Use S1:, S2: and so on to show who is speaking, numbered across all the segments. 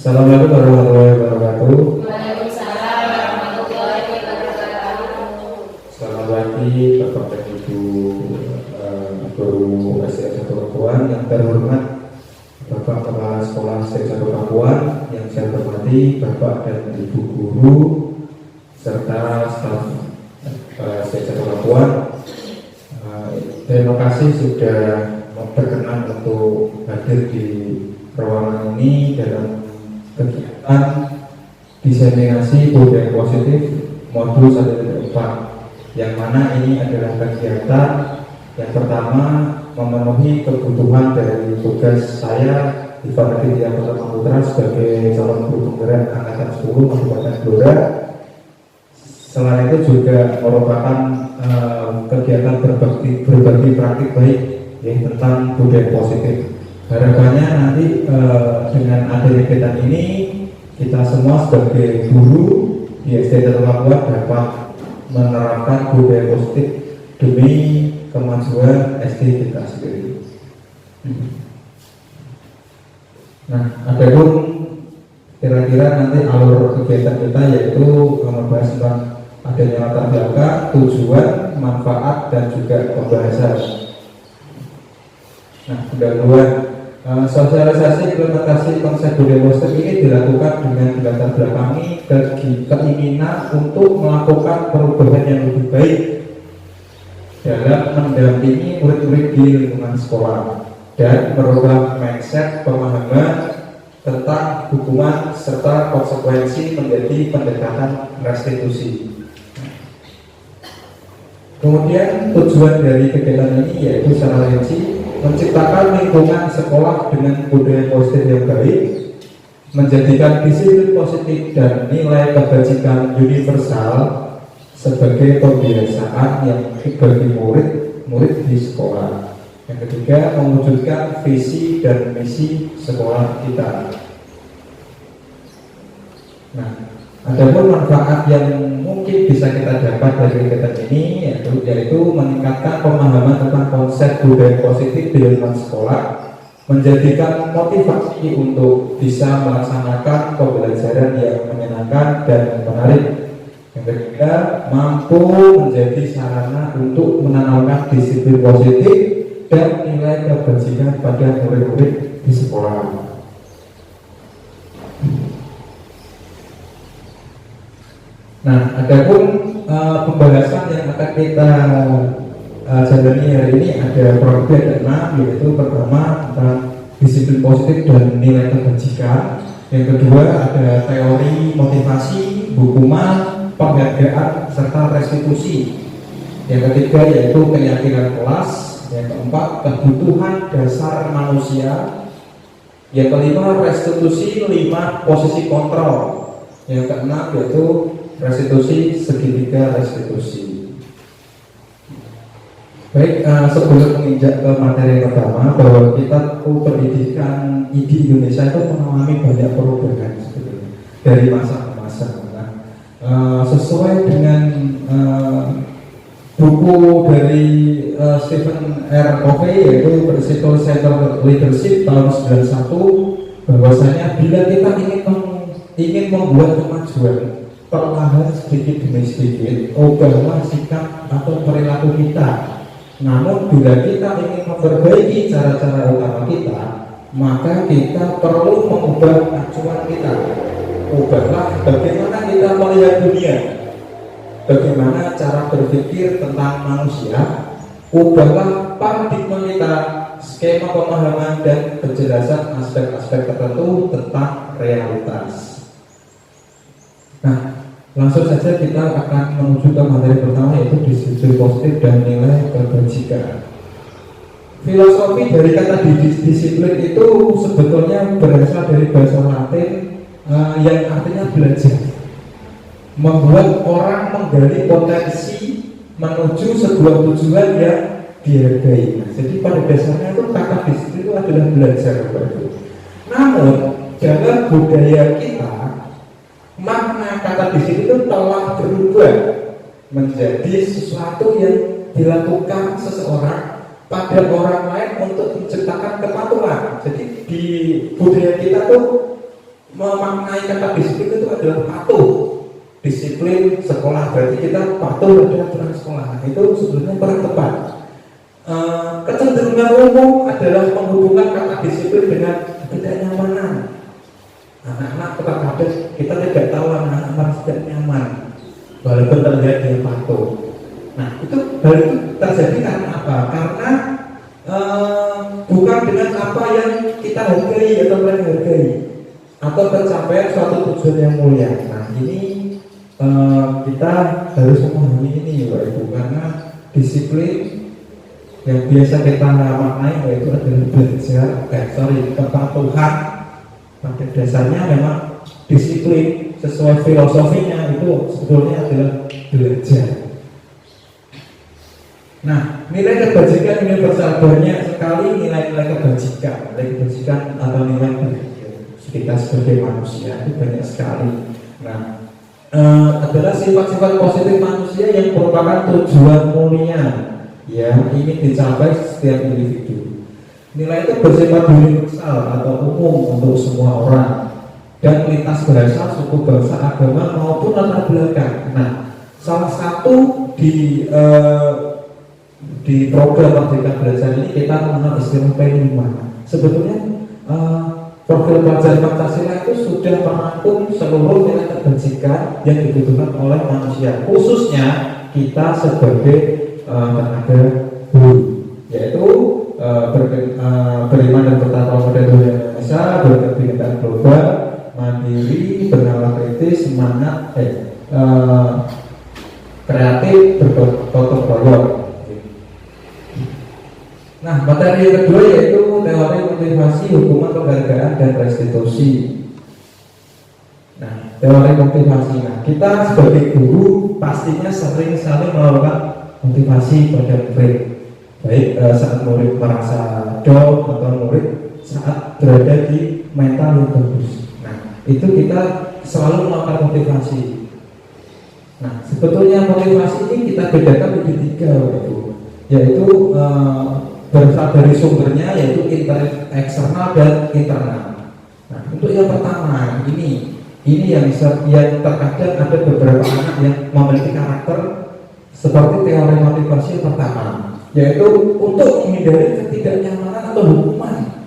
S1: Assalamualaikum warahmatullahi wabarakatuh.
S2: Waalaikumsalam warahmatullahi wabarakatuh.
S1: Selamat pagi Bapak dan Ibu guru SD 1 Pakuan yang terhormat, Bapak Kepala Sekolah SD 1 Pakuan yang saya hormati, Bapak dan Ibu guru serta staf SD 1 Pakuan. Terima kasih sudah berkenan untuk hadir di ruangan ini dalam kegiatan diseminasi budaya positif modul 1.4, yang mana ini adalah kegiatan yang pertama memenuhi kebutuhan dari tugas saya Ivan Aditya Pratama Putra sebagai calon guru penggerak angkatan 10 Kabupaten Blora. Selain itu juga merupakan kegiatan berbagi praktik baik tentang budaya positif. Harapannya nanti dengan adanya kegiatan ini kita semua sebagai guru di SD 1 Pakuan dapat menerapkan budaya positif demi kemajuan SD kita sendiri. Nah, adapun kira-kira nanti alur kegiatan kita yaitu membahas tentang adanya latar belakang, tujuan, manfaat, dan juga pembahasan. Nah, kedua, sosialisasi implementasi konsep budaya positif ini dilakukan dengan dilatar belakangi keinginan untuk melakukan perubahan yang lebih baik dalam mendampingi murid-murid di lingkungan sekolah dan merubah mindset pemahaman tentang hukuman serta konsekuensi menjadi pendekatan restitusi. Kemudian tujuan dari kegiatan ini yaitu secara rinci menciptakan lingkungan sekolah dengan budaya positif yang baik, menjadikan disiplin positif dan nilai kebajikan universal sebagai pembiasaan yang bagi murid di sekolah. Yang ketiga, mewujudkan visi dan misi sekolah kita. Nah, adapun manfaat yang mungkin bisa kita dapat dari kegiatan ini yaitu meningkatkan pemahaman tentang konsep budaya positif di lingkungan sekolah, menjadikan motivasi untuk bisa melaksanakan pembelajaran yang menyenangkan dan menarik. Yang ketiga, mampu menjadi sarana untuk menanamkan disiplin positif dan nilai kebajikan pada murid-murid di sekolah. Nah, adapun pembahasan yang akan kita jalani hari ini ada kurang lebih ada 6, yaitu pertama tentang disiplin positif dan nilai kebajikan. Yang kedua ada teori motivasi, hukuman, penghargaan serta restitusi. Yang ketiga yaitu keyakinan kelas. Yang keempat kebutuhan dasar manusia. Yang kelima restitusi 5 posisi kontrol. Yang keenam yaitu restitusi segitiga restitusi. Baik, sebelum menginjak ke materi pertama, bahwa kita pendidikan di Indonesia itu mengalami banyak perubahan sebetulnya dari masa ke masa. Sesuai dengan buku dari Stephen R. Covey yaitu Principle Centered Leadership tahun 91, bahwasanya bila kita ingin membuat kemajuan perlahan sedikit demi sedikit, ubahlah sikap atau perilaku kita. Namun bila kita ingin memperbaiki cara-cara utama kita, maka kita perlu mengubah acuan kita. Ubahlah bagaimana kita melihat dunia, bagaimana cara berpikir tentang manusia. Ubahlah paradigma kita, skema pemahaman dan penjelasan aspek-aspek tertentu tentang realitas. Nah, langsung saja kita akan menuju ke materi pertama yaitu disiplin positif dan nilai kebajikan. Filosofi dari kata disiplin itu sebetulnya berasal dari bahasa Latin yang artinya belajar, membuat orang menggali potensi menuju sebuah tujuan yang dihargai. Nah, jadi pada dasarnya itu kata disiplin itu adalah belajar. Namun dalam budaya kita, makna kata disiplin itu telah berubah menjadi sesuatu yang dilakukan seseorang pada orang lain untuk menciptakan kepatuhan. Jadi di budaya kita tuh memaknai kata disiplin itu adalah patuh. Disiplin sekolah berarti kita patuh pada aturan sekolah. Nah, itu sebenarnya kurang tepat. Kecenderungan umum adalah menghubungkan kata disiplin dengan ketidaknyamanan. Anak-anak terkadang kita tidak tahu anak-anak merasa tidak nyaman walaupun terlihat dia patuh. Nah, hal itu terjadi karena apa? Karena bukan dengan apa yang kita hargai atau mereka hargai atau pencapaian suatu tujuan yang mulia. Nah, ini kita harus memahami ini Bapak Ibu, karena disiplin yang biasa kita maknai yaitu adalah belajar, kepatuhan. Pada dasarnya memang disiplin sesuai filosofinya itu sebetulnya adalah belajar. Nah, nilai kebajikan universal banyak sekali nilai-nilai kebajikan atau nilai kita sebagai manusia itu banyak sekali. Nah, adalah sifat-sifat positif manusia yang merupakan tujuan mulia yang ingin dicapai setiap individu. Nilai itu bersifat universal atau umum untuk semua orang dan lintas bahasa, suku, bangsa, agama maupun latar belakang. Nah, salah satu di program Merdeka Belajar ini kita mengenal istilah P5. Sebetulnya program pelajaran Pancasila itu sudah merangkum seluruh nilai kebajikan yang dibutuhkan oleh manusia, khususnya kita sebagai tenaga guru, yaitu beriman dan bertakwa pada Tuhan Yang Maha Esa, berkebinekaan global, mandiri, bernalar kritis, semangat kreatif, bergotong royong. Nah, materi yang kedua yaitu teori motivasi, hukuman, penghargaan, dan restitusi. Nah, teori motivasi. Nah, kita sebagai guru pastinya sering sekali melakukan motivasi pada murid, baik saat murid merasa down atau murid saat berada di mental yang bagus. Nah, itu kita selalu melakukan motivasi. Nah, sebetulnya motivasi ini kita bedakan menjadi 3, yaitu berasal dari sumbernya, yaitu eksternal dan internal. Nah, untuk yang pertama ini yang terkadang ada beberapa anak yang memiliki karakter seperti teori motivasi yang pertama, yaitu untuk menghindari ketidaknyamanan atau hukuman.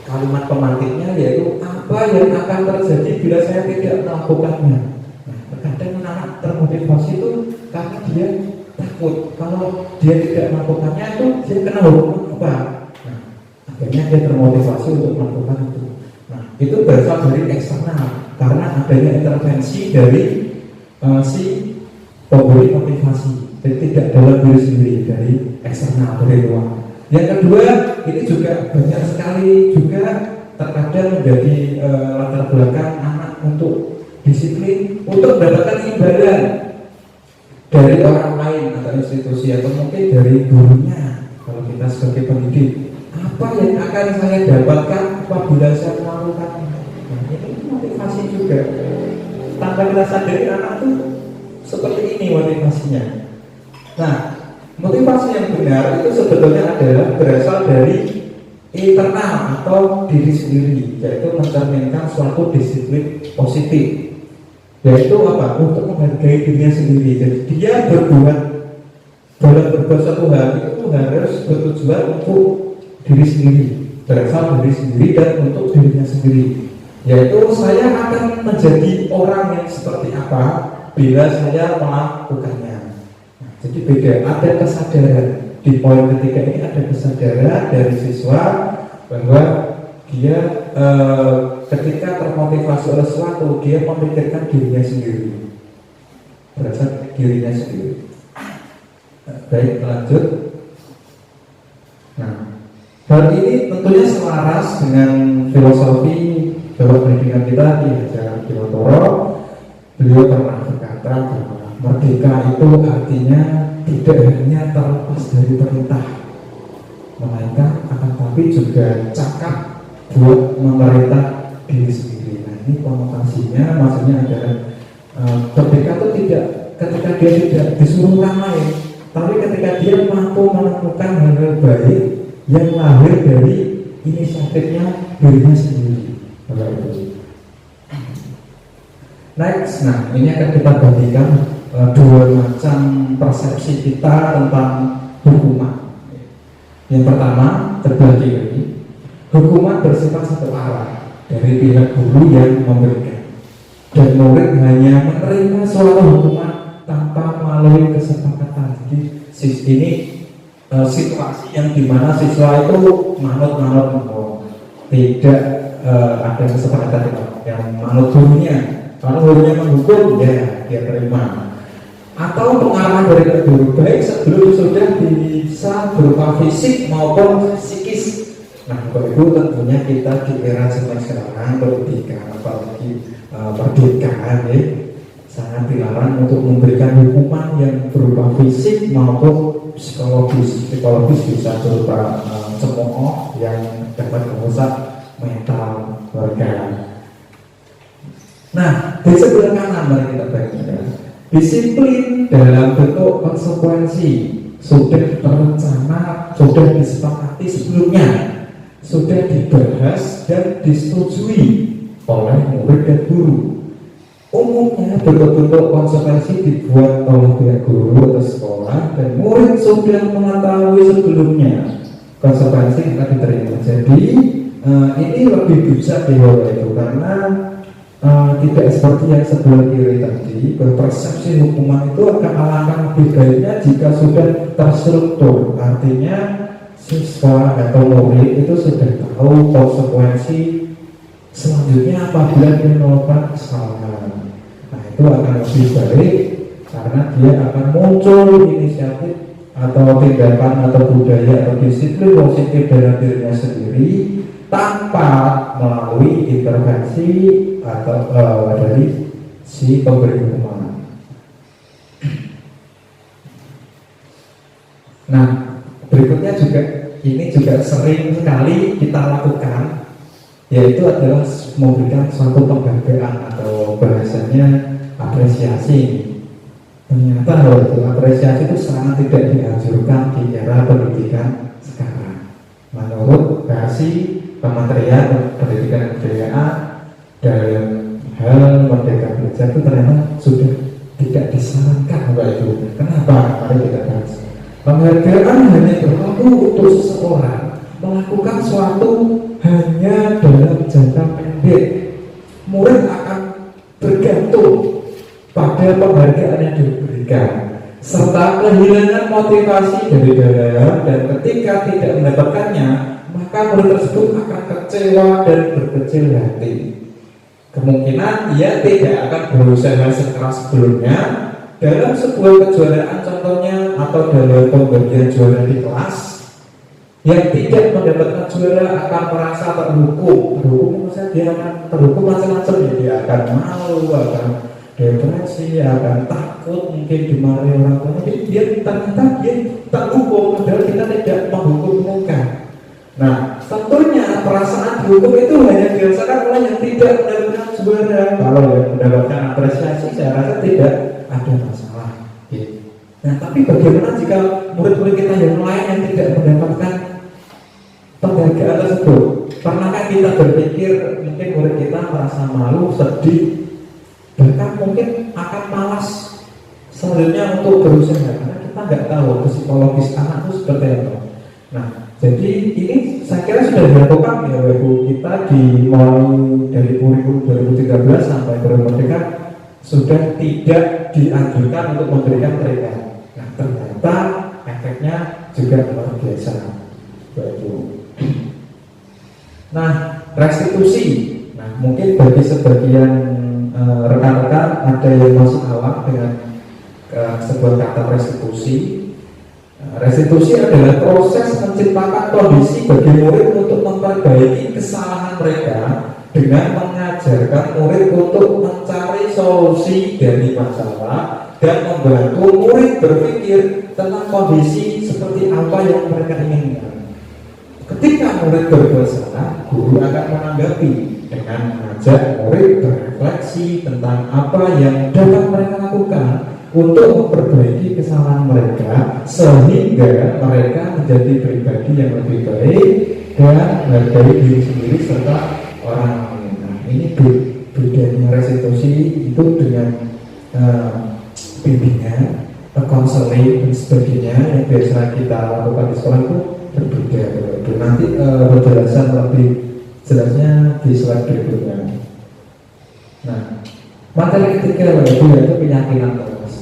S1: Kalimat pemantiknya yaitu apa yang akan terjadi bila saya tidak melakukannya. Nah, terkadang anak termotivasi itu karena dia takut kalau dia tidak melakukannya itu dia kena hukuman apa. Nah, akhirnya dia termotivasi untuk melakukan itu. Nah, itu berasal dari eksternal karena adanya intervensi dari si pemberi motivasi, jadi tidak dalam diri sendiri, dari eksternal, dari luar. Yang kedua, ini juga banyak sekali juga terkadang menjadi latar belakang anak untuk disiplin untuk mendapatkan imbalan dari orang lain atau institusi atau mungkin dari gurunya. Kalau kita sebagai pendidik, apa yang akan saya dapatkan apabila saya melakukannya? Nah, ini motivasi juga. Tanpa kita sadari anak itu seperti ini motivasinya. Nah, motivasi yang benar itu sebetulnya adalah berasal dari internal atau diri sendiri, yaitu mencerminkan suatu disiplin positif. Yaitu apa? Untuk menghargai dirinya sendiri. Jadi dia dalam berbuat suatu hal itu harus bertujuan untuk diri sendiri, berasal dari sendiri dan untuk dirinya sendiri. Yaitu saya akan menjadi orang yang seperti apa bila saya melakukannya. Nah, jadi beda, ada kesadaran. Di poin ketiga ini ada kesadaran dari siswa bahwa dia ketika termotivasi oleh sesuatu, dia memikirkan dirinya sendiri, berasal dirinya sendiri. Baik, lanjut. Nah, hal ini tentunya selaras dengan filosofi dalam pendidikan kita di ajaran Kilotoro. Beliau pernah berkata bahwa merdeka itu artinya tidak hanya terlepas dari perintah, melainkan akan tapi juga cakap buat memerintah diri sendiri. Nah, ini konotasinya maksudnya adalah merdeka itu tidak ketika dia tidak disuruh orang lain, tapi ketika dia mampu menemukan hal-hal baik yang lahir dari inisiatifnya dirinya sendiri. Next, nah ini akan kita bagikan dua macam persepsi kita tentang hukuman. Yang pertama, sebelah kiri, hukuman bersifat satu arah dari pihak guru yang memberikan, dan murid hanya menerima suatu hukuman tanpa melalui kesepakatan. Jadi ini situasi yang dimana siswa itu manut, tidak ada kesepakatan yang manut gurunya. Kalau gurunya menghukum, ya dia terima. Atau pengarahan dari guru baik sebelum sudah bisa berupa fisik maupun psikis. Nah, untuk itu tentunya kita di era zaman sekarang pendidikan, apalagi pernikahan, ya, sangat dilarang untuk memberikan hukuman yang berupa fisik maupun psikologis. Psikologis bisa berupa cemooh yang dapat merusak mental warga. Nah, di sebelah kanan mari kita bagikan. Disiplin dalam bentuk konsekuensi sudah terencana, sudah disepakati sebelumnya, sudah dibahas dan disetujui oleh murid dan guru. Umumnya bentuk-bentuk konsekuensi dibuat oleh pihak guru atau sekolah dan murid sudah mengetahui sebelumnya konsekuensi yang akan diterima. Jadi ini lebih bijak di bawah itu karena tidak seperti yang sebelah kiri tadi, persepsi hukuman itu akan alangkah lebih baiknya jika sudah terstruktur. Artinya siswa atau murid itu sudah tahu konsekuensi selanjutnya apabila dia melakukan kesalahan. Nah, itu akan lebih baik karena dia akan muncul inisiatif atau tindakan atau budaya atau disiplin positif dalam dirinya sendiri tanpa melalui intervensi atau dari si pemberi hukuman. Nah, berikutnya juga ini juga sering sekali kita lakukan, yaitu adalah memberikan suatu penghargaan atau bahasanya apresiasi. Ternyata apresiasi itu sangat tidak dianjurkan di era pendidikan sekarang. Menurut versi Kementerian Pendidikan dan Kebudayaan dalam hal Merdeka Belajar itu ternyata sudah tidak disarankan itu. Kenapa? Mari kita bahas. Penghargaan hanya berlaku untuk seseorang melakukan suatu hanya dalam jangka pendek. Murid akan bergantung pada penghargaan yang diberikan serta kehilangan motivasi dari dalam, dan ketika tidak mendapatkannya maka murid tersebut akan kecewa dan berkecil hati. Kemungkinan ia tidak akan berusaha sekeras sebelumnya dalam sebuah kejuaraan contohnya, atau dalam pembagian juara di kelas. Yang tidak mendapatkan juara akan merasa terhukum. Maksudnya dia akan terhukum macam-macam, ya. Dia akan malu, akan depresi, akan takut, mungkin dimarahi orang tua. Jadi dia ternyata dia terhukum, padahal kita tidak menghukum mereka. Nah, tentunya perasaan dihukum itu hanya dirasakan oleh yang tidak mendapatkan juara. Kalau yang mendapatkan apresiasi, saya rasa tidak ada masalah. Nah, tapi bagaimana jika murid-murid kita yang lain yang tidak mendapatkan penghargaan tersebut? Pernahkah kita berpikir mungkin murid kita merasa malu, sedih, bahkan mungkin akan malas selanjutnya untuk berusaha, karena kita nggak tahu psikologis anak itu seperti apa. Nah, jadi ini saya kira sudah dilakukan ya Ibu kita di mulai dari kurikulum 2013 sampai 2024 sudah tidak dianjurkan untuk memberikan terikat. Nah, ternyata efeknya juga luar biasa. Nah, restitusi. Nah, mungkin bagi sebagian rekan-rekan ada yang masih awam dengan sebuah kata restitusi. Restitusi adalah proses menciptakan kondisi bagi murid untuk memperbaiki kesalahan mereka dengan mengajarkan murid untuk mencari solusi dari masalah dan membantu murid berpikir tentang kondisi seperti apa yang mereka inginkan. Ketika murid berbuat salah, guru akan menanggapi dengan mengajak murid berefleksi tentang apa yang dapat mereka lakukan untuk memperbaiki kesalahan mereka sehingga mereka menjadi pribadi yang lebih baik dan menghargai diri sendiri serta orang lain. Nah, ini bedanya restitusi itu dengan bimbingan, konseling dan sebagainya yang biasa kita lakukan di sekolah itu berbeda. Dan nanti penjelasan lebih jelasnya di slide berikutnya. Nah, materi ketiga yaitu keyakinan kelas.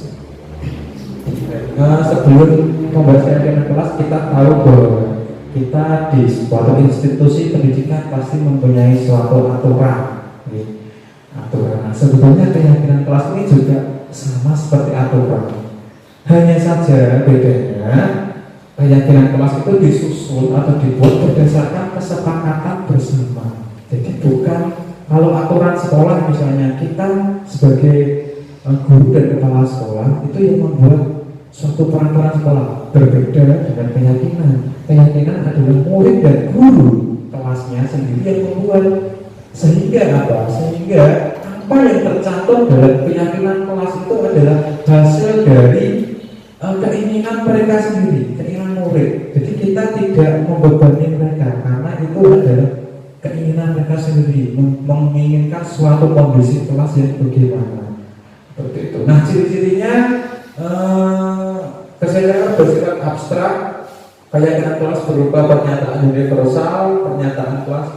S1: Sebelum membahas keyakinan kelas, kita tahu bahwa kita di suatu institusi pendidikan pasti mempunyai suatu aturan. Aturan. Sebetulnya keyakinan kelas ini juga sama seperti aturan. Hanya saja bedanya keyakinan kelas itu disusun atau dibuat berdasarkan kesepakatan bersama. Jadi bukan kalau aturan sekolah misalnya kita sebagai guru dan kepala sekolah itu yang membuat suatu peraturan sekolah, berbeda dengan keyakinan. Keyakinan adalah murid dan guru kelasnya sendiri yang membuat. Sehingga apa? Sehingga apa yang tercantum dalam keyakinan kelas itu adalah hasil dari keinginan mereka sendiri, keinginan murid. Jadi kita tidak membebani mereka karena itu adalah keinginan mereka sendiri, menginginkan suatu kondisi kelas yang bagaimana. Seperti itu. Nah, ciri-cirinya kesadaran bersifat abstrak, keyakinan kelas berupa pernyataan universal, pernyataan kelas,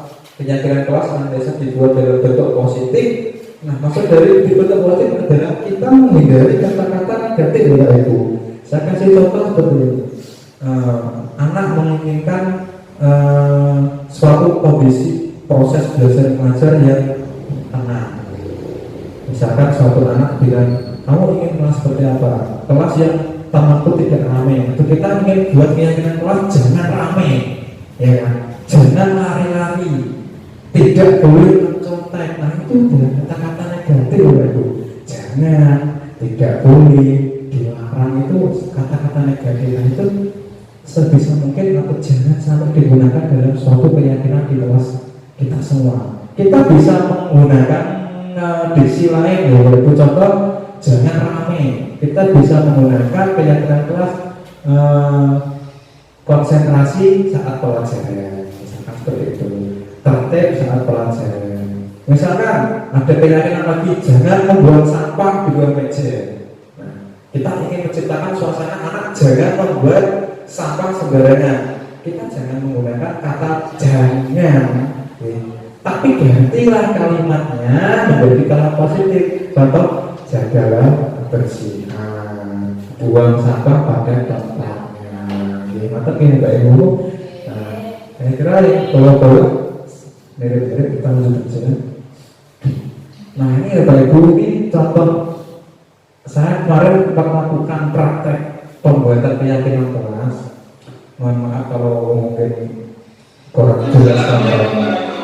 S1: keyakinan kelas senantiasa dibuat dalam bentuk positif. Nah, maksud dari bentuk positif adalah kita menghindari kata-kata negatif ya Ibu. Saya kasih contoh seperti ini. Anak menginginkan suatu kondisi proses belajar mengajar yang tenang. Misalkan suatu anak bilang, kamu ingin kelas seperti apa? Kelas yang temanku tidak ramai. Atau kita ingin buat keyakinan kelas jangan ramai, ya kan? Jangan lari-lari, tidak boleh mencontek. Nah itu adalah kata-kata negatif ya Ibu. Jangan, tidak boleh, dilarang, itu kata-kata negatif. Nah itu sebisa mungkin atau jangan sampai digunakan dalam suatu keyakinan di kelas kita semua. Kita bisa menggunakan diksi lain ya, yaitu contoh jangan ramai. Kita bisa menggunakan keyakinan kelas konsentrasi saat pelajaran, misalkan seperti itu. Tertib saat pelajaran. Misalkan ada keyakinan lagi jangan membuang sampah di luar meja. Nah, kita ingin menciptakan suasana anak jangan membuat sampah sembarangan. Kita jangan menggunakan kata jangan, tapi gantilah kalimatnya menjadi kalimat positif. Contoh, jagalah kebersihan, buang sampah pada tempatnya. Mantap ini Mbak Ibu. Nah, saya kira yang bawah-bawah mirip-mirip kita lanjut saja. Nah ini ya Bapak Ibu, ini contoh saya kemarin melakukan praktek pembuatan keyakinan kelas. Mohon maaf kalau mungkin kurang jelas gambarnya.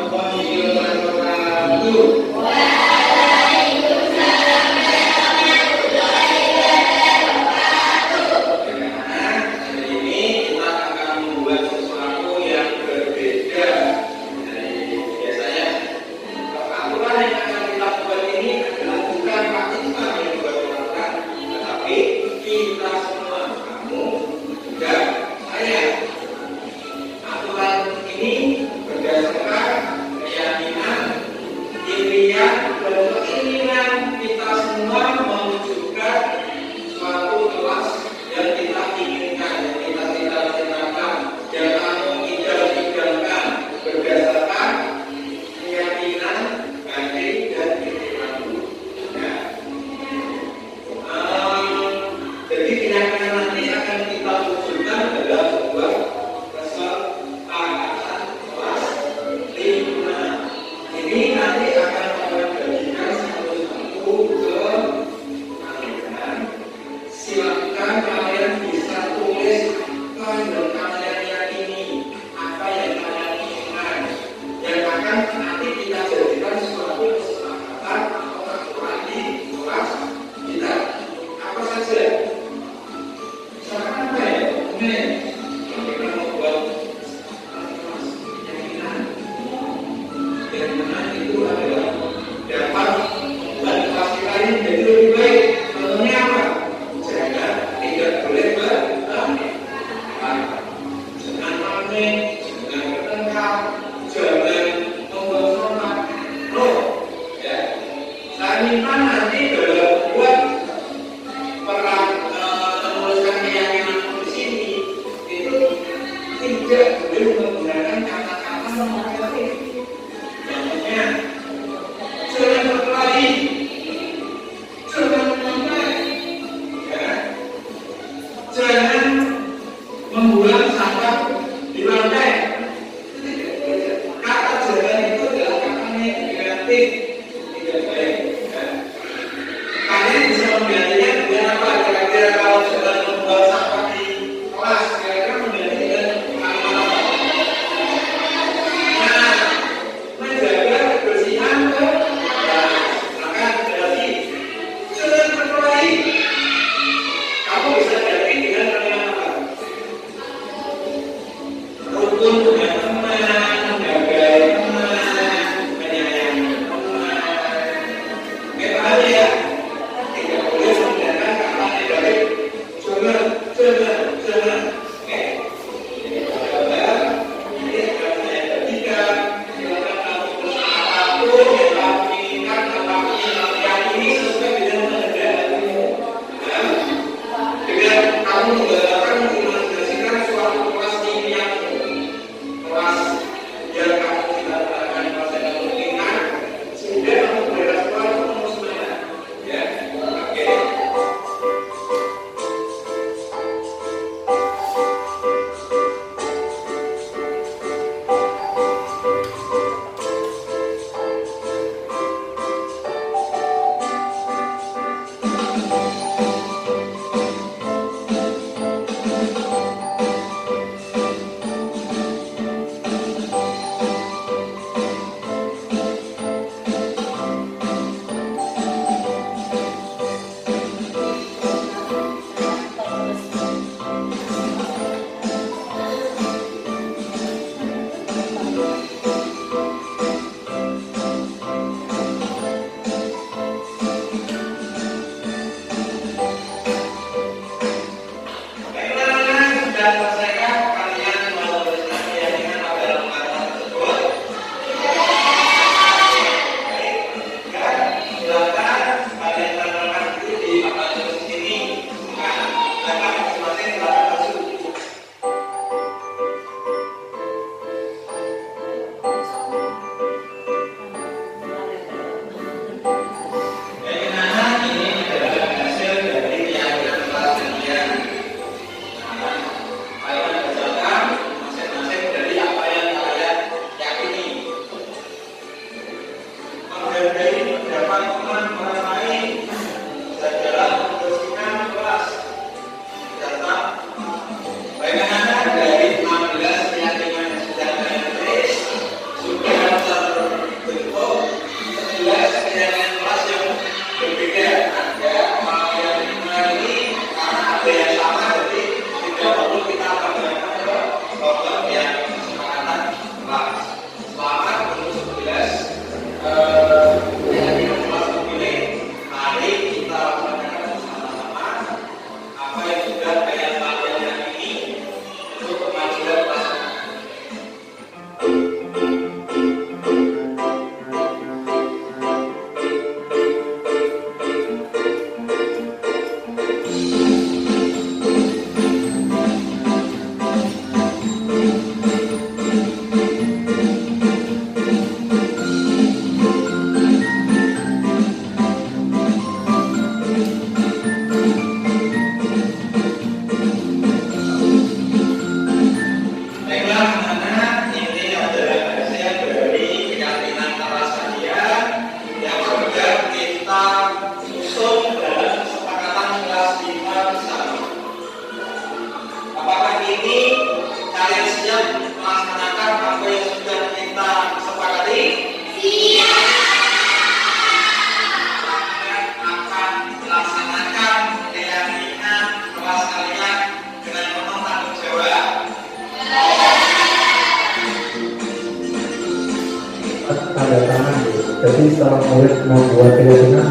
S1: Jadi setelah murid membuat keyakinan,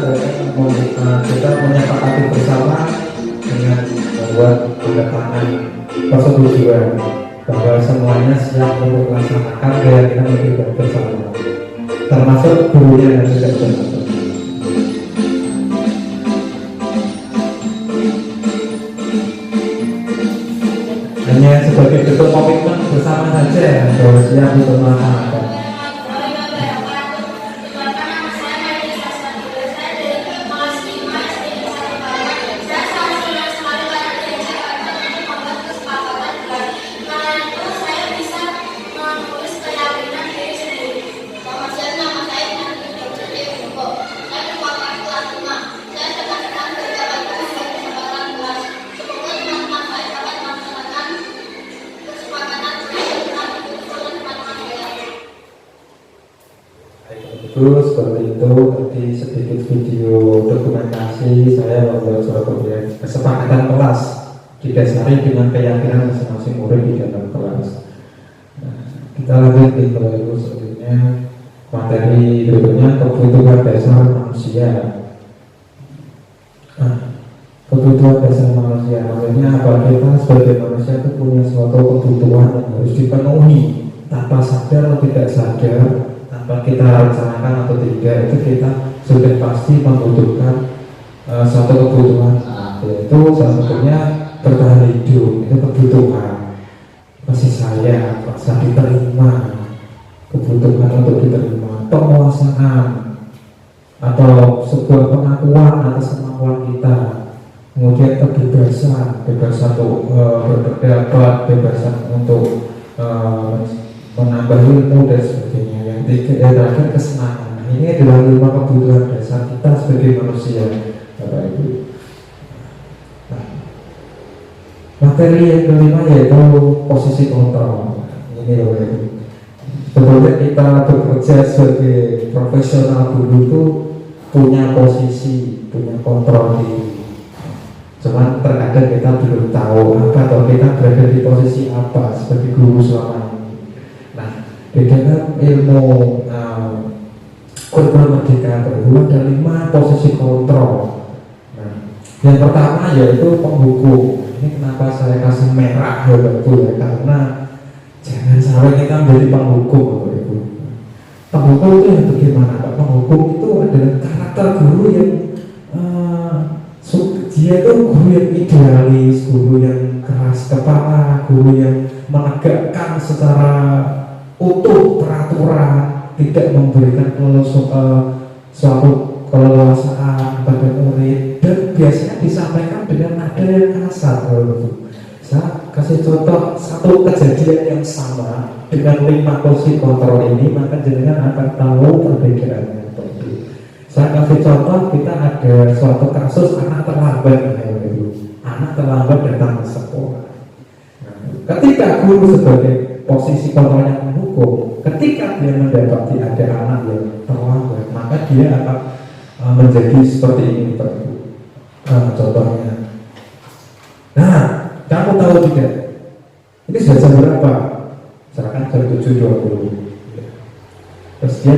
S1: kita menyepakati bersama dengan membuat tanda tangan persetujuan bahwa semuanya siap untuk melaksanakan keyakinan yang kita bersama, termasuk gurunya yang tidak bersama. Hanya sebagai bentuk komitmen bersama saja bahwa siap untuk melaksanakan. Terus seperti itu, nanti sedikit video dokumentasi saya membuat suatu kesepakatan kelas didasari dengan keyakinan masing-masing murid di dalam kelas. Nah, kita lanjut di selanjutnya materi berikutnya kebutuhan dasar manusia. kebutuhan dasar manusia. Maksudnya apa, kita sebagai manusia itu punya suatu kebutuhan yang harus dipenuhi tanpa sadar atau tidak sadar, tanpa kita rencanakan atau tidak, itu kita sudah pasti membutuhkan suatu kebutuhan, yaitu salah satunya bertahan hidup. Itu kebutuhan, kasih sayang, paksa diterima, kebutuhan untuk diterima, penguasaan atau sebuah pengakuan atas kemampuan kita, kemudian kebebasan, kebebasan untuk berpendapat, kebebasan untuk menambah ilmu dan sebagainya. Yang terakhir kesenangan. Nah, ini adalah 5 kebutuhan dasar kita sebagai manusia, Bapak Ibu. Nah, materi yang kelima yaitu posisi kontrol. Ini Bapak Ibu. Sebetulnya kita bekerja sebagai profesional guru itu punya posisi, punya kontrol diri. Cuman terkadang kita belum tahu apa atau kita berada di posisi apa sebagai guru selama ini. Nah, di dalam ilmu kurikulum Merdeka itu ada 5 posisi kontrol. Nah, yang pertama yaitu penghukum. Ini kenapa saya kasih merah ya, karena jangan sampai kita menjadi penghukum, Bapak Ibu. Penghukum itu yang bagaimana, Pak? Penghukum itu adalah karakter guru yang dia itu guru yang idealis, guru yang keras kepala, guru yang menegakkan secara utuh peraturan, tidak memberikan suatu keleluasaan pada murid, dan biasanya disampaikan dengan nada yang kasar. Saya kasih contoh satu kejadian yang sama dengan 5 posisi kontrol ini, maka jenengan akan tahu perbedaannya. Saya kasih contoh, kita ada suatu kasus anak terlambat, anak terlambat datang ke sekolah. Nah, ketika guru sebagai posisi kontrol yang menghukum, ketika dia mendapati ada anak yang terlambat, maka dia akan menjadi seperti ini, contohnya. Nah, kamu tahu tidak? Ini sudah jam berapa? Misalkan jam 7.20. Terus dia,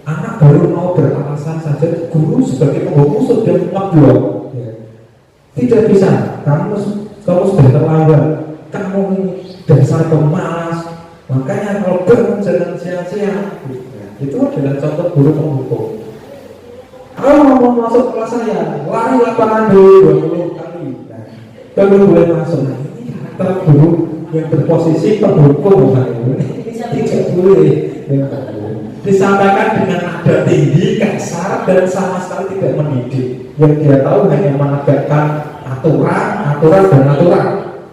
S1: anak baru mau beralasan saja, guru sebagai penghukum sudah ngeblok. Tidak bisa, kamu sudah terlambat, kamu ini dasar pemalas, makanya kalau bangun jangan siang-siang. Itu adalah contoh guru penghukum. Kalau mau masuk kelas saya, lari lapangan dulu 20 kali. Baru boleh masuk. Nah, ini karakter guru yang berposisi penghukum, tidak boleh. Disampaikan dengan nada tinggi, kasar, dan sama sekali tidak mendidik. Yang dia tahu hanya menegakkan aturan dan aturan.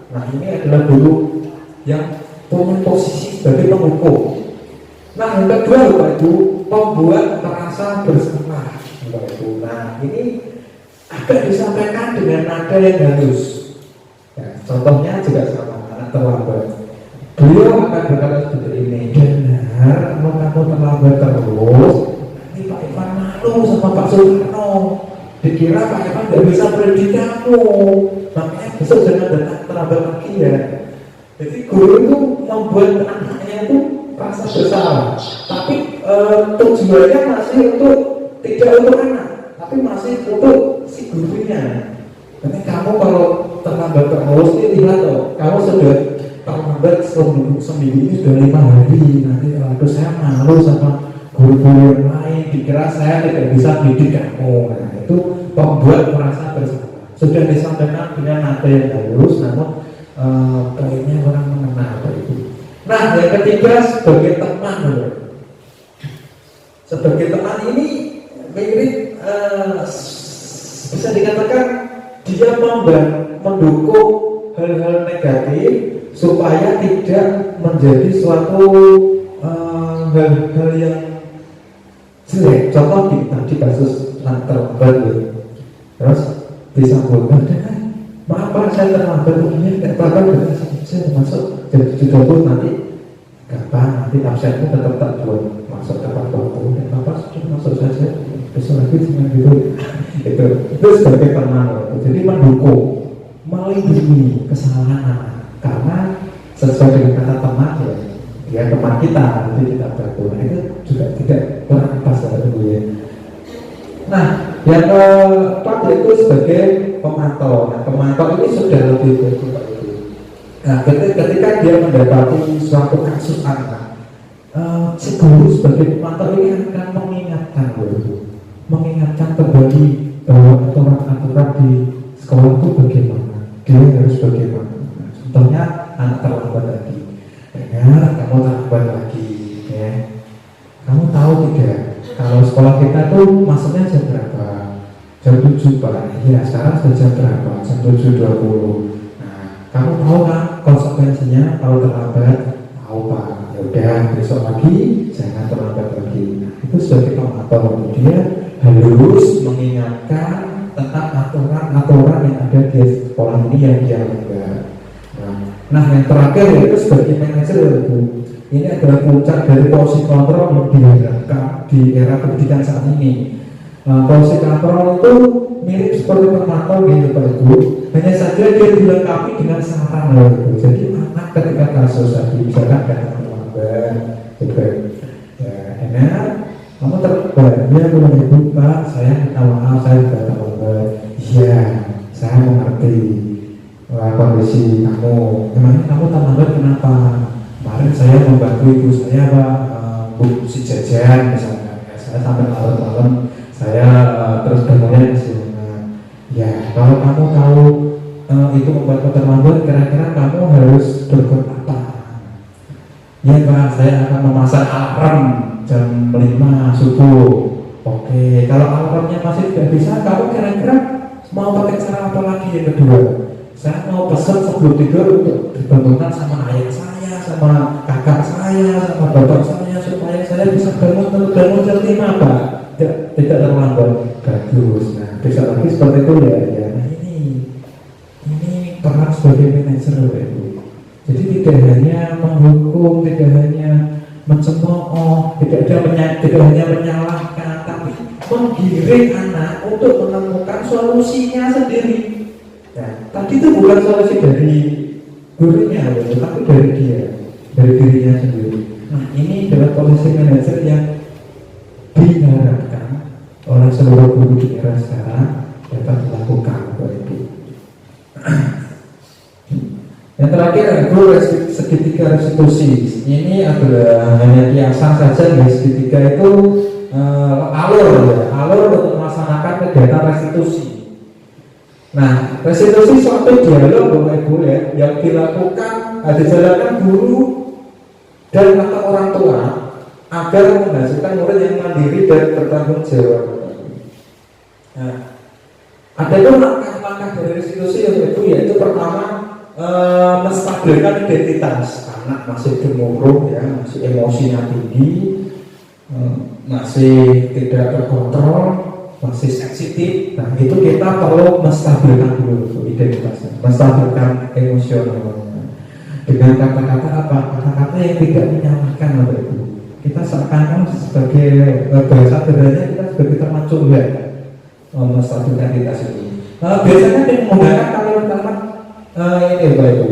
S1: Nah, ini adalah guru yang punya posisi sebagai penghukum. Nah, yang kedua, Bapak Ibu, membuat merasa bersalah, Bapak Ibu. Nah, ini agak disampaikan dengan nada yang halus. Ya, contohnya juga sama, anak terlambat. Beliau akan berkata seperti ini, benar, kalau kamu terlambat terus, nanti Pak Ivan malu sama Pak Soekarno. Dikira Pak Ivan tidak bisa predikat kamu, makanya besok jangan datang terlambat lagi ya. Jadi guru itu membuat anaknya itu rasa bersalah, tapi tujuannya masih untuk tidak untuk anak, tapi masih untuk si gurunya. Nanti kamu kalau terlambat terus, ini lihat loh, kamu sudah terlambat seminggu ini sudah 5 hari. Nanti aduh saya malu sama guru-guru yang lain, dikira saya tidak bisa didik kamu. Nah, itu membuat merasa bersalah. Sudah disampaikan dengan nada yang halus, namun kayaknya orang mengenal itu. Nah, yang ketiga sebagai teman, sebagai teman ini mirip bisa dikatakan dia mendukung hal-hal negatif supaya tidak menjadi suatu hal-hal yang jelek. Contoh di kasus terlambat, terus disambungkan dengan maaf Pak, saya terlambat, ini tidak apa-apa, saya masuk jam 7.20 nanti kapan, nanti absennya tetap tak buat masuk tepat waktu, dan Bapak sudah masuk saja besok lagi dengan gitu. Itu sebagai teman, jadi mendukung, melindungi kesalahan anak. Karena sesuai dengan kata teman ya, dia teman kita, nanti kita berguna. Itu juga tidak kurang pas ya. Nah, yang keempat yaitu sebagai pemantau. Nah, pemantau ini sudah lebih baik Bapak Ibu. Nah, ketika dia mendapati suatu kasus anak, si guru sebagai pemantau ini akan mengingatkan mengingatkan kembali bahwa aturan-aturan di sekolah itu bagaimana, dia harus bagaimana. Nah, contohnya anak terlambat lagi, dengar kamu terlambat lagi, ya. Kamu tahu tidak kalau sekolah kita tuh masuknya jam berapa? Jam 7 Pak. Iya, sekarang sudah jam berapa? Jam 7.20. Nah, kamu tahu kan konsekuensinya kalau terlambat? Tahu Pak. Ya udah, besok lagi jangan terlambat lagi. Nah, itu sebagai pemantau, dia harus mengingatkan tentang aturan-aturan yang ada di sekolah ini yang dia langgar. Nah, yang terakhir yaitu sebagai manajer, Bu. Ini adalah puncak dari polisi kontrol yang diharapkan di era pendidikan saat ini. Polisi kontrol itu mirip seperti pemantau gitu Pak Ibu. Hanya saja dia dilengkapi dengan saran Ibu. Jadi anak ketika kasus tadi misalkan datang terlambat, gitu. Ya, enak. Kamu terlambat, ya boleh Ibu Pak. Saya minta maaf, saya sudah terlambat. Iya, saya mengerti kondisi kamu. Memangnya kamu terlambat kenapa? Kemarin saya membantu ibu saya Pak, si jajan misalnya, ya, saya sampai malam-malam, saya terus bangunnya di sini. Ya, kalau kamu tahu itu membuat terlambat, kira-kira kamu harus berbuat apa? Ya Pak, saya akan memasang alarm jam 5 subuh. Oke, kalau alarmnya masih tidak bisa, kamu kira-kira mau pakai cara apa lagi yang kedua? Saya mau pesan sebelum tidur untuk dibangunkan sama ayah saya, sama kakak saya, sama bapak saya, supaya saya bisa bangun jam 5 Pak. Tidak terlambat. Bagus. Nah, bisa lagi seperti itu ya. Nah ini peran sebagai manajer Ibu. Jadi tidak hanya menghukum, tidak hanya mencemooh, tidak hanya menyalahkan, tapi menggiring anak untuk menemukan solusinya sendiri. Nah, tadi itu bukan solusi dari gurunya, tapi dari dia, dari dirinya sendiri. Nah, ini adalah polisi manajer yang diharapkan oleh seluruh guru di era sekarang dapat dilakukan, Bapak Ibu. Yang terakhir itu segitiga restitusi. Ini adalah hanya kiasan saja, ya. Segitiga itu alur untuk melaksanakan kegiatan restitusi. Nah, restitusi suatu dialog Bapak Ibu ya, yang dijalankan guru dan atau orang tua agar menghasilkan murid yang mandiri dan bertanggung jawab. Nah, ada itu langkah-langkah dari restitusi yaitu pertama menstabilkan identitas. Anak masih gemuruh ya, masih emosinya tinggi, masih tidak terkontrol, masih sensitif. Nah, itu kita perlu menstabilkan dulu identitasnya, menstabilkan emosionalnya dengan kata-kata apa? Kata-kata yang tidak menyalahkan Bapak Ibu. Kita seakan-akan sebagai bahasa sederhananya kita sebagai termancung ya, menstabilkan identitas ini. Biasanya dia menggunakan kalimat-kalimat ini Bapak Ibu.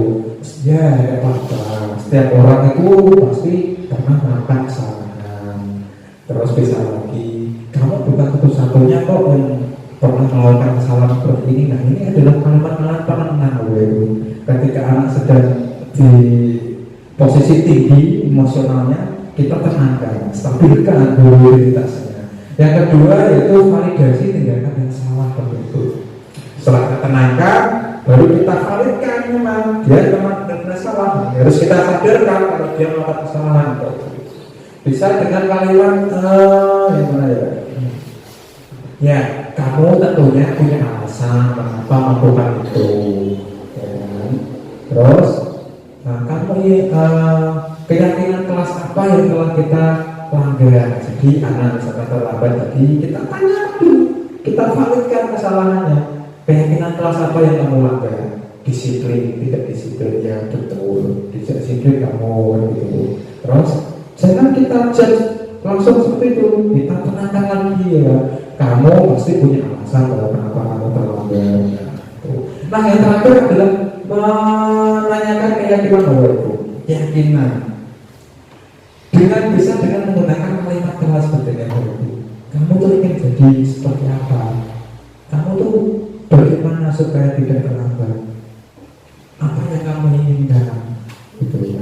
S1: Ya, apa-apa. Setiap orang itu pasti pernah melakukan kesalahan. Terus bisa lagi, kamu bukan satu-satunya kok yang pernah melakukan kesalahan seperti ini. Nah, ini adalah kalimat-kalimat penenang Bapak Ibu. Ketika anak sedang di posisi tinggi emosionalnya, kita tenangkan, stabilkan dulu identitasnya. Yang kedua yaitu validasi tindakan yang salah Bapak Ibu. Setelah kita tenangkan, baru kita validkan memang dia memang benar salah. Harus kita sadarkan kalau dia melakukan kesalahan. Bisa dengan kalimat yang mana ya? Ya, kamu tentunya punya alasan mengapa melakukan itu. Ya, kan? Terus, kamu keyakinan kelas apa yang telah kita langgar? Jadi anak misalkan terlambat tadi, kita tanya dulu, kita validkan kesalahannya. Keyakinan kelas apa yang kamu langgar? Disiplin, tidak disiplin, ya betul. Tidak disiplin kamu gitu. Terus, jangan kita judge langsung seperti itu. Kita tenangkan lagi ya. Kamu pasti punya alasan bahwa kenapa kamu terlambat. Nah, yang terakhir adalah menanyakan keyakinan Bapak Ibu. Keyakinan. Dengan menggunakan kalimat kelas seperti yang Bapak Ibu. kamu tuh ingin jadi seperti apa, kamu tuh bagaimana supaya tidak terlambat, apa yang kamu inginkan, gitu ya.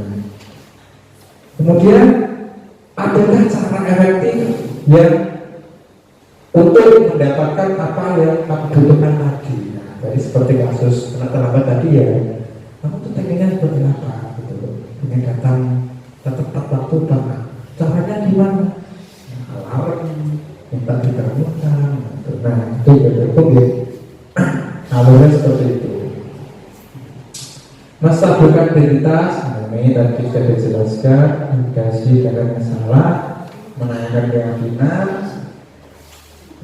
S1: Kemudian adakah cara efektif yang untuk mendapatkan apa yang kamu butuhkan tadi? Nah, jadi seperti kasus kena terlambat tadi ya, kamu tuh pengennya seperti apa, gitu loh. Pengen datang tepat waktu banget. Caranya gimana? Alarm, minta dikabulkan. Nah, itu betul ya. Alurnya seperti itu. Menstabilkan identitas, ini tadi sudah dijelaskan, indikasi dan masalah, menanyakan keyakinan.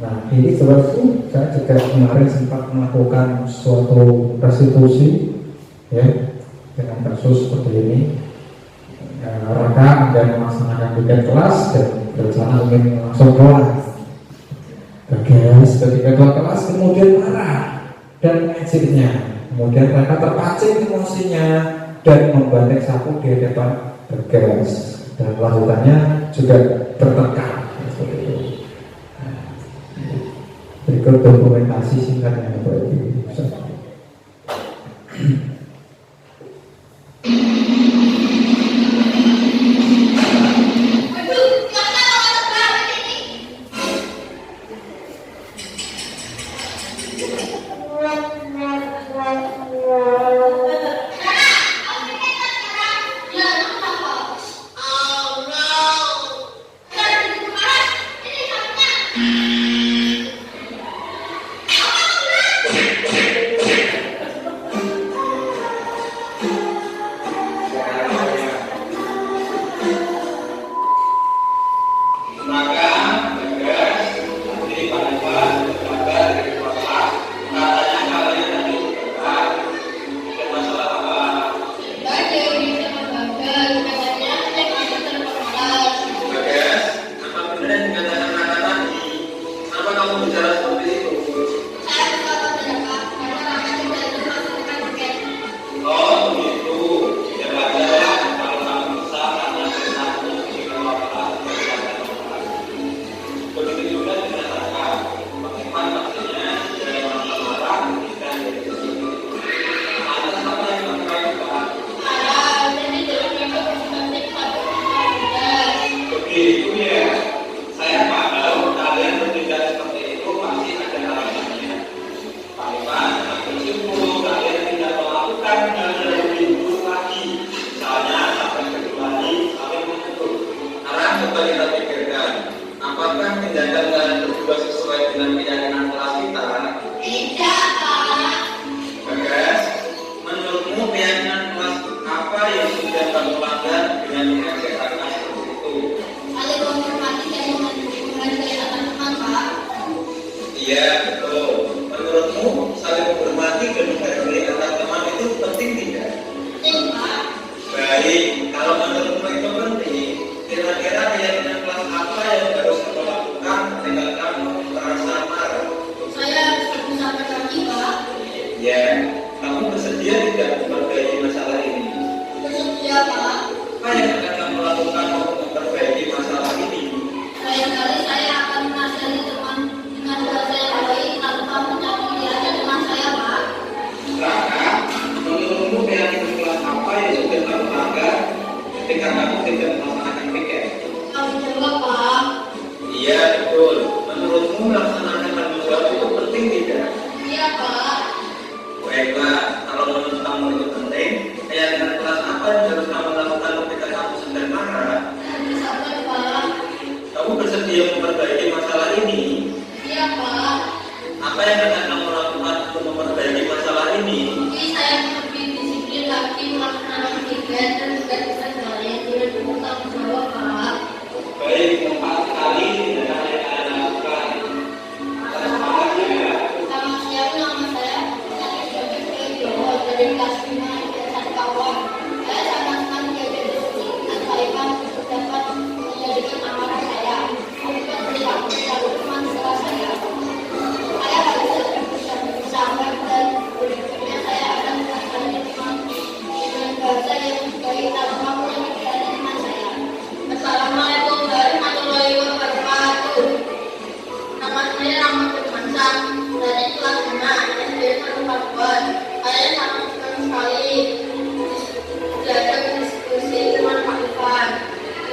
S1: Nah, ini sebetulnya saya juga kemarin sempat melakukan suatu restitusi, ya, dengan kasus seperti ini. Raka dan melaksanakan tiket kelas dan berencana ingin langsung keluar. Bagas ketika keluar kelas kemudian marah dan mengejeknya. Kemudian mereka terpancing emosinya dan membanting sapu di hadapan Bagas dan lanjutannya juga bertengkar seperti itu. Berikut dokumentasi singkatnya Bapak Ibu.
S2: Saya
S3: Hasan dari kelas 5 SD Satu Pakuan. Saya sangat senang sekali belajar diskusi dengan Pak Ivan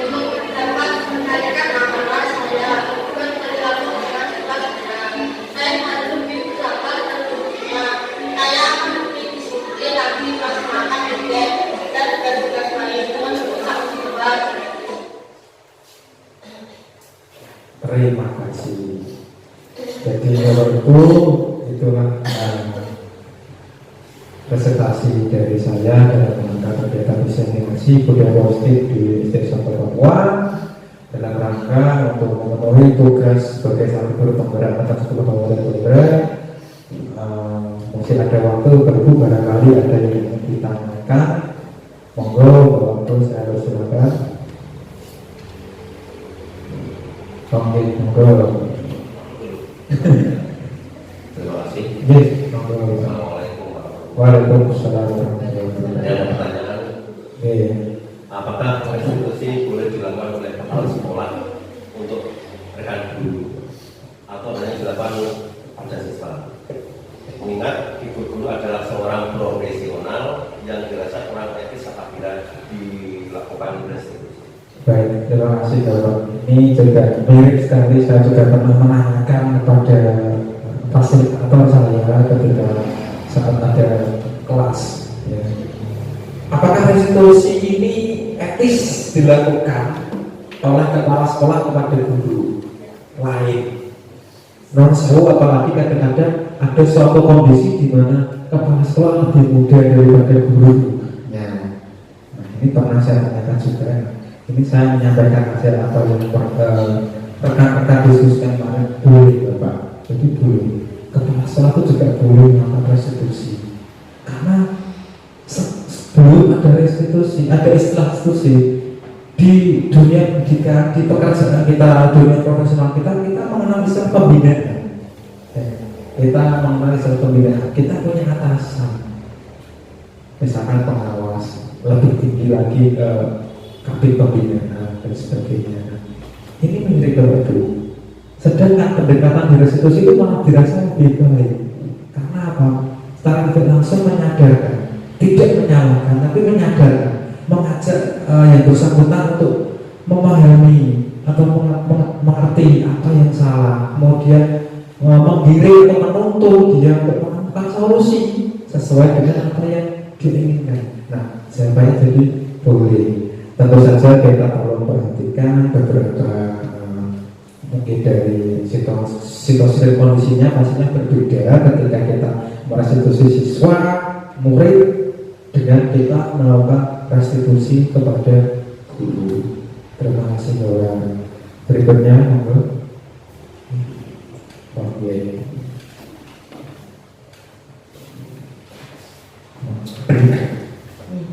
S3: untuk dapat menanyakan amanah saya dan perilaku dengan kelasnya. Saya harus lebih bersabar dan berikutnya. Saya akan lebih disiplin lagi melaksanakan tugas dan tugas lain dengan sangat sabar.
S1: Terima kasih. Jadi menurutku itulah presentasi dari saya dalam rangka kegiatan diseminasi budaya positif di SD Satu Papua dalam rangka untuk memenuhi tugas sebagai salah satu penggerak atas Kabupaten Jember. Masih ada waktu, perlu barangkali ada yang ditanyakan. Monggo, waktu saya silakan. Oke, monggo.
S4: Terima kasih.
S1: Yes, monggo.
S4: Assalamualaikum warahmatullahi
S1: Waalaikumsalam warahmatullahi
S4: wabarakatuh. Ada
S1: wabarakatuh.
S4: pertanyaan,
S1: Iya.
S4: apakah restitusi boleh dilakukan oleh kepala sekolah untuk rekan guru atau hanya dilakukan pada siswa? Mengingat ibu guru adalah seorang profesional yang dirasa kurang etis apabila dilakukan restitusi.
S1: Baik, terima kasih Bapak. Ini juga mirip sekali, saya juga pernah menanyakan kepada fasilitator saya ketika saat ada kelas. Ya. Apakah restitusi ini etis dilakukan oleh kepala sekolah kepada guru lain? Non sewu, apalagi kadang-kadang ada suatu kondisi di mana kepala sekolah lebih muda daripada guru. Ya. Nah, ini pernah saya tanyakan juga. Ini saya menyampaikan hasil apa yang rekan-rekan diskusikan kemarin, boleh Bapak. Jadi boleh. Kepala sekolah itu juga boleh melakukan restitusi. Karena sebelum ada restitusi, ada istilah restitusi di dunia pendidikan, di pekerjaan kita, dunia profesional kita mengenal istilah pembinaan. Kita mengenal istilah pembinaan. Kita punya atasan, misalkan pengawas, lebih tinggi lagi kabin pembinaan dan sebagainya. Ini mirip itu. Sedangkan pendekatan di restitusi itu malah dirasa lebih baik. Karena apa? Secara tidak langsung menyadarkan, tidak menyalahkan, tapi menyadarkan, mengajak yang bersangkutan untuk memahami atau mengerti apa yang salah, kemudian menggiring atau menuntut dia untuk menemukan solusi sesuai dengan apa yang diinginkan. Nah, jawabannya jadi boleh. Tentu saja kita perlu perhatikan beberapa mungkin dari situasi dan kondisinya pastinya berbeda ketika kita merestitusi siswa, murid dengan kita melakukan restitusi kepada guru. Terima kasih Bapak. Berikutnya, monggo. Oke.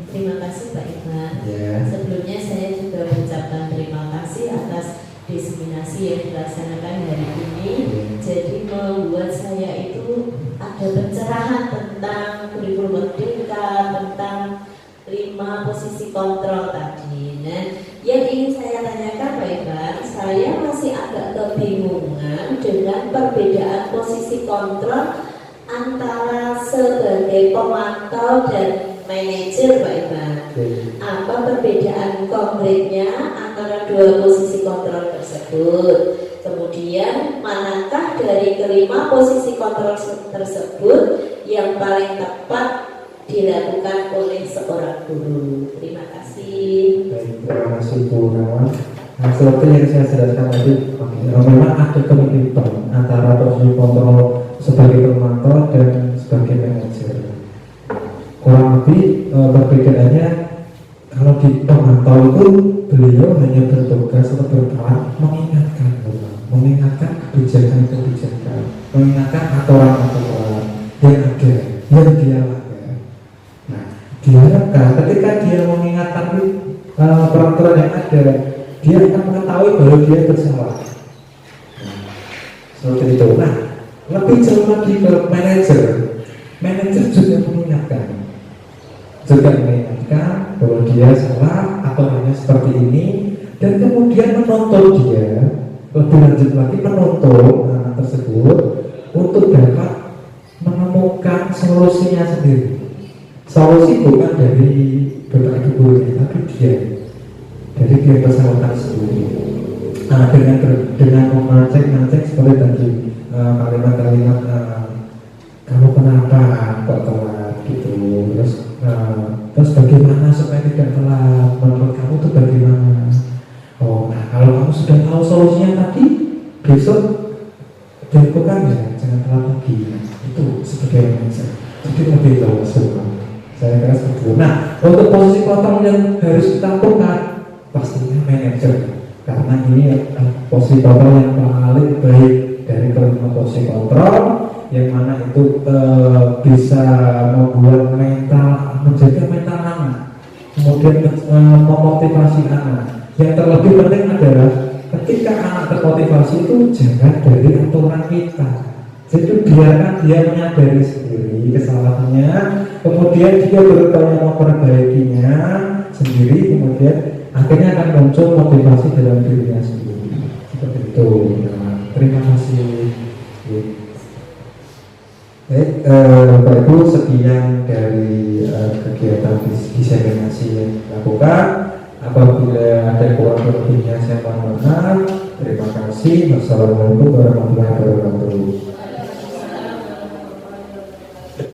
S2: Terima kasih Pak Ivan.
S1: Ya.
S2: Sebelumnya saya juga mengucapkan terima kasih atas diseminasi yang dilaksanakan hari ini. Jadi membuat saya itu ada pencerahan tentang kurikulum merdeka, tentang 5 posisi kontrol tadi. Nah, yang ingin saya tanyakan Pak Ivan, saya masih agak kebingungan dengan perbedaan posisi kontrol antara sebagai pemantau dan manajer Pak Ivan. Apa perbedaan konkretnya antara dua posisi kontrol tersebut? Kemudian manakah dari kelima posisi kontrol tersebut yang paling tepat dilakukan oleh seorang guru? Terima kasih.
S1: Baik, terima kasih Bu Rawan. Nah, seperti yang saya jelaskan tadi, memang ada kemiripan antara posisi kontrol sebagai pemantau dan sebagai manajer. Kurang lebih perbedaannya, kalau di pemantau itu beliau hanya bertugas atau berperan mengingatkan kebijakan, mengingatkan aturan-aturan yang ada, yang dia langgar. Nah, diharapkan ketika dia mengingatkan peraturan yang ada, dia akan mengetahui bahwa dia bersalah. Seperti itu. Nah, lebih jauh lagi ke manajer juga mengingatkan bahwa dia salah atau hanya seperti ini, dan kemudian menuntut dia lebih lanjut lagi, menuntut anak tersebut solusinya sendiri. Solusi bukan dari Bapak Ibu gurunya, tapi dia dari dia kesehatan sendiri. Nah, dengan memancing seperti tadi kalimat-kalimat kamu kenapa kok telat gitu, terus bagaimana supaya tidak telat, menurut kamu tuh bagaimana? Oh, nah kalau kamu sudah tahu solusinya tadi, besok dilakukan ya, jangan telat lagi. Itu sebagai manajer, jadi lebih tahu semua. Saya kira seperti itu. Nah, untuk posisi kontrol yang harus kita lakukan pastinya manajer, karena ini posisi kontrol yang paling baik dari kelima posisi kontrol, yang mana itu bisa membuat menjaga mental anak, kemudian memotivasi anak. Yang terlebih penting adalah ketika anak termotivasi itu jangan dari aturan kita. Jadi biarkan dia menyadari sendiri kesalahannya, kemudian dia berupaya memperbaikinya sendiri, kemudian akhirnya akan muncul motivasi dalam dirinya sendiri. Seperti itu. Nah, terima kasih. Baik, Bapak Ibu, sekian dari kegiatan diseminasi yang dilakukan. Apabila ada kurang lebihnya saya mohon maaf. Terima kasih. Wassalamualaikum warahmatullahi wabarakatuh.